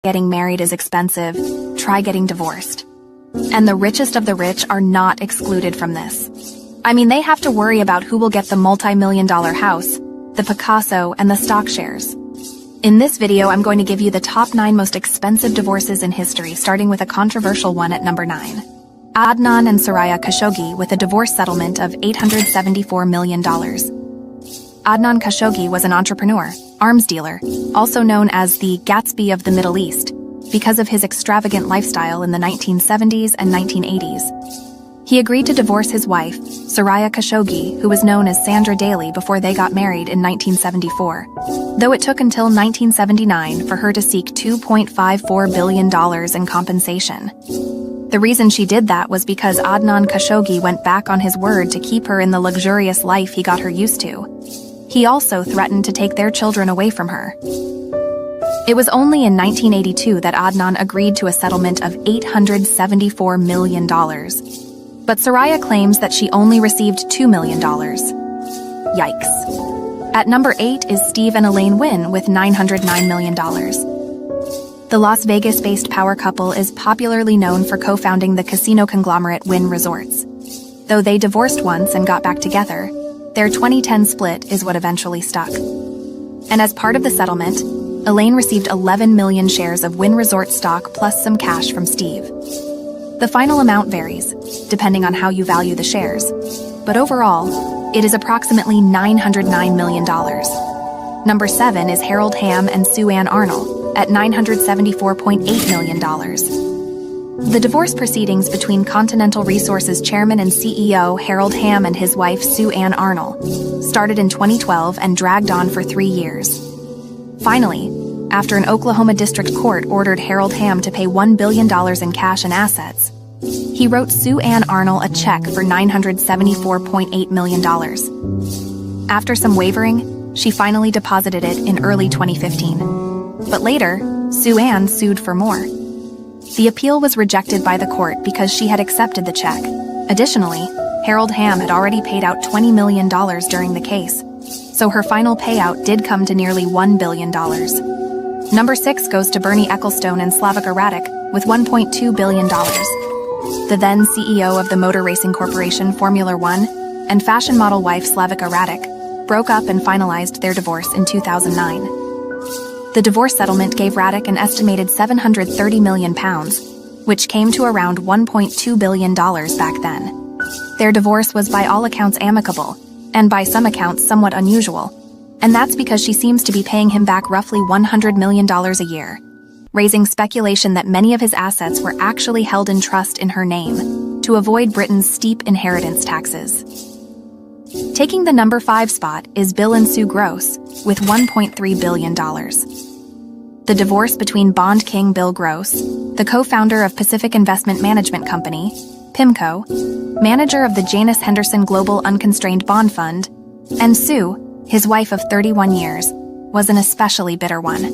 Getting married is expensive. Try getting divorced. And the richest of the rich are not excluded from this. I mean, they have to worry about who will get the multi-million-dollar house, the Picasso, and the stock shares. In this video, I'm going to give you the top 9 most expensive divorces in history, starting with a controversial one at number 9. Adnan and Soraya Khashoggi with a divorce settlement of $874 million. Adnan Khashoggi was an entrepreneur, arms dealer, also known as the Gatsby of the Middle East, because of his extravagant lifestyle in the 1970s and 1980s. He agreed to divorce his wife, Soraya Khashoggi, who was known as Sandra Daly, before they got married in 1974, though it took until 1979 for her to seek $2.54 billion in compensation. The reason she did that was because Adnan Khashoggi went back on his word to keep her in the luxurious life he got her used to. He also threatened to take their children away from her. It was only in 1982 that Adnan agreed to a settlement of $874 million. But Soraya claims that she only received $2 million. Yikes. At number 8 is Steve and Elaine Wynn with $909 million. The Las Vegas-based power couple is popularly known for co-founding the casino conglomerate Wynn Resorts. Though they divorced once and got back together, their 2010 split is what eventually stuck. And as part of the settlement, Elaine received 11 million shares of Wynn Resort stock plus some cash from Steve. The final amount varies, depending on how you value the shares, but overall, it is approximately $909 million. Number 7 is Harold Hamm and Sue Ann Arnold at $974.8 million. The divorce proceedings between Continental Resources chairman and CEO Harold Hamm and his wife Sue Ann Arnold started in 2012 and dragged on for 3 years. Finally, after an Oklahoma district court ordered Harold Hamm to pay $1 billion in cash and assets, he wrote Sue Ann Arnold a check for $974.8 million. After some wavering, she finally deposited it in early 2015. But later, Sue Ann sued for more. The appeal was rejected by the court because she had accepted the check. Additionally, Harold Hamm had already paid out $20 million during the case, so her final payout did come to nearly $1 billion. Number 6 goes to Bernie Ecclestone and Slavica Radic with $1.2 billion. The then CEO of the Motor Racing Corporation Formula One and fashion model wife Slavica Radic broke up and finalized their divorce in 2009. The divorce settlement gave Radic an estimated £730 million, which came to around $1.2 billion back then. Their divorce was by all accounts amicable, and by some accounts somewhat unusual, and that's because she seems to be paying him back roughly $100 million a year, raising speculation that many of his assets were actually held in trust in her name, to avoid Britain's steep inheritance taxes. Taking the number 5 spot is Bill and Sue Gross, with $1.3 billion. The divorce between Bond King Bill Gross, the co-founder of Pacific Investment Management Company, PIMCO, manager of the Janus Henderson Global Unconstrained Bond Fund, and Sue, his wife of 31 years, was an especially bitter one.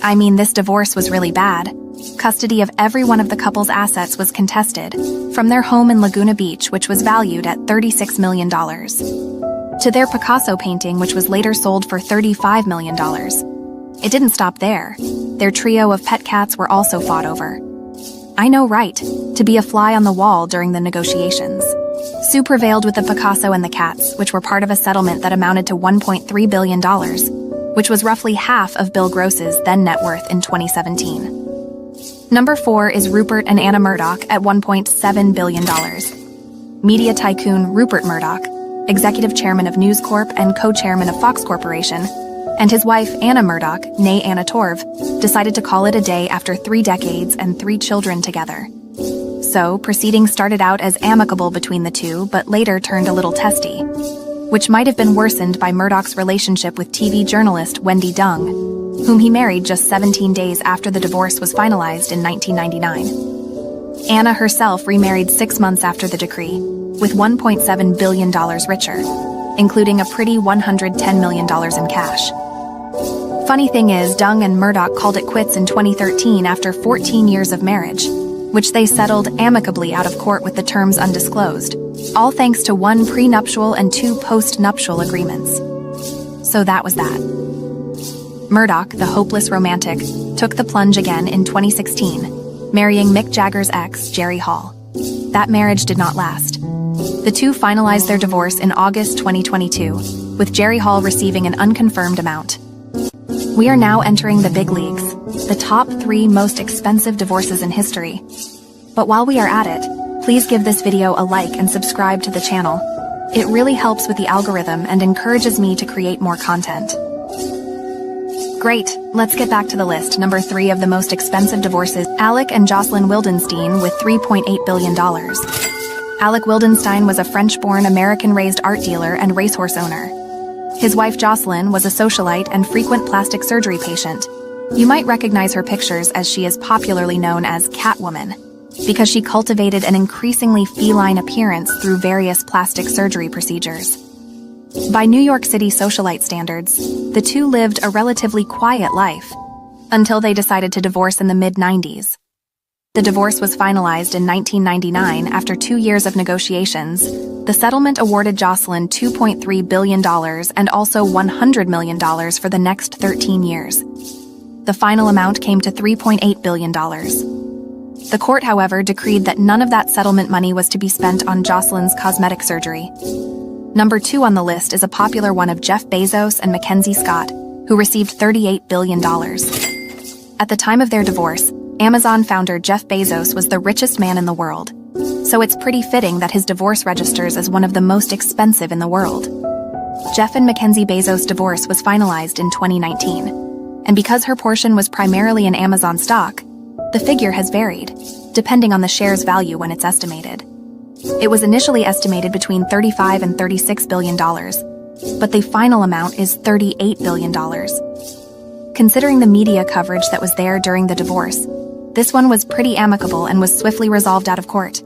I mean, this divorce was really bad. Custody of every one of the couple's assets was contested, from their home in Laguna Beach, which was valued at $36 million, to their Picasso painting, which was later sold for $35 million. It didn't stop there. Their trio of pet cats were also fought over. I know, right, to be a fly on the wall during the negotiations. Sue prevailed with the Picasso and the cats, which were part of a settlement that amounted to $1.3 billion, which was roughly half of Bill Gross's then net worth in 2017. Number 4 is Rupert and Anna Murdoch at $1.7 billion. Media tycoon Rupert Murdoch, executive chairman of News Corp and co-chairman of Fox Corporation, and his wife Anna Murdoch, née Anna Torv, decided to call it a day after 3 decades and 3 children together. So, proceedings started out as amicable between the two, but later turned a little testy, which might have been worsened by Murdoch's relationship with TV journalist Wendy Dung, whom he married just 17 days after the divorce was finalized in 1999. Anna herself remarried 6 months after the decree, with $1.7 billion richer, including a pretty $110 million in cash. Funny thing is, Dung and Murdoch called it quits in 2013 after 14 years of marriage, which they settled amicably out of court with the terms undisclosed, all thanks to 1 prenuptial and 2 post-nuptial agreements. So that was that. Murdoch, the hopeless romantic, took the plunge again in 2016, marrying Mick Jagger's ex, Jerry Hall. That marriage did not last. The two finalized their divorce in August 2022, with Jerry Hall receiving an unconfirmed amount. We are now entering the big leagues, the top 3 most expensive divorces in history. But while we are at it, please give this video a like and subscribe to the channel. It really helps with the algorithm and encourages me to create more content. Great, let's get back to the list. Number 3 of the most expensive divorces, Alec and Jocelyn Wildenstein with $3.8 billion. Alec Wildenstein was a French-born, American-raised art dealer and racehorse owner. His wife Jocelyn was a socialite and frequent plastic surgery patient. You might recognize her pictures as she is popularly known as Catwoman, because she cultivated an increasingly feline appearance through various plastic surgery procedures. By New York City socialite standards, the two lived a relatively quiet life, until they decided to divorce in the mid-90s. The divorce was finalized in 1999 after 2 years of negotiations. The settlement awarded Jocelyn $2.3 billion and also $100 million for the next 13 years. The final amount came to $3.8 billion. The court, however, decreed that none of that settlement money was to be spent on Jocelyn's cosmetic surgery. Number 2 on the list is a popular one of Jeff Bezos and Mackenzie Scott, who received $38 billion. At the time of their divorce, Amazon founder Jeff Bezos was the richest man in the world, so it's pretty fitting that his divorce registers as one of the most expensive in the world. Jeff and Mackenzie Bezos' divorce was finalized in 2019, and because her portion was primarily in Amazon stock, the figure has varied, depending on the share's value when it's estimated. It was initially estimated between $35 and $36 billion, but the final amount is $38 billion. Considering the media coverage that was there during the divorce, this one was pretty amicable and was swiftly resolved out of court.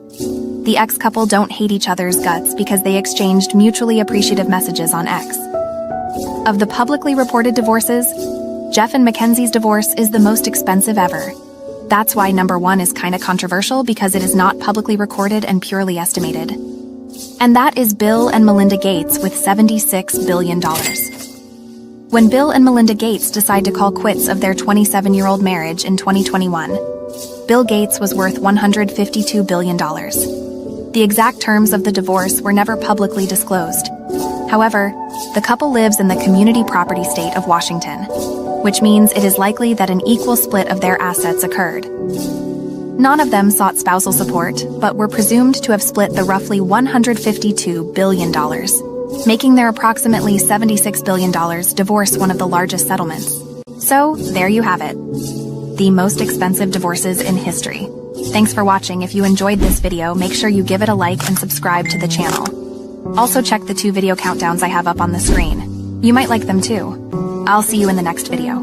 The ex-couple don't hate each other's guts because they exchanged mutually appreciative messages on X. Of the publicly reported divorces, Jeff and Mackenzie's divorce is the most expensive ever. That's why number 1 is kinda controversial, because it is not publicly recorded and purely estimated. And that is Bill and Melinda Gates with $76 billion. When Bill and Melinda Gates decide to call quits of their 27-year-old marriage in 2021, Bill Gates was worth $152 billion. The exact terms of the divorce were never publicly disclosed. However, the couple lives in the community property state of Washington, which means it is likely that an equal split of their assets occurred. None of them sought spousal support, but were presumed to have split the roughly $152 billion, making their approximately $76 billion divorce one of the largest settlements. So, there you have it. The most expensive divorces in history. Thanks for watching. If you enjoyed this video, make sure you give it a like and subscribe to the channel. Also check the 2 video countdowns I have up on the screen. You might like them too. I'll see you in the next video.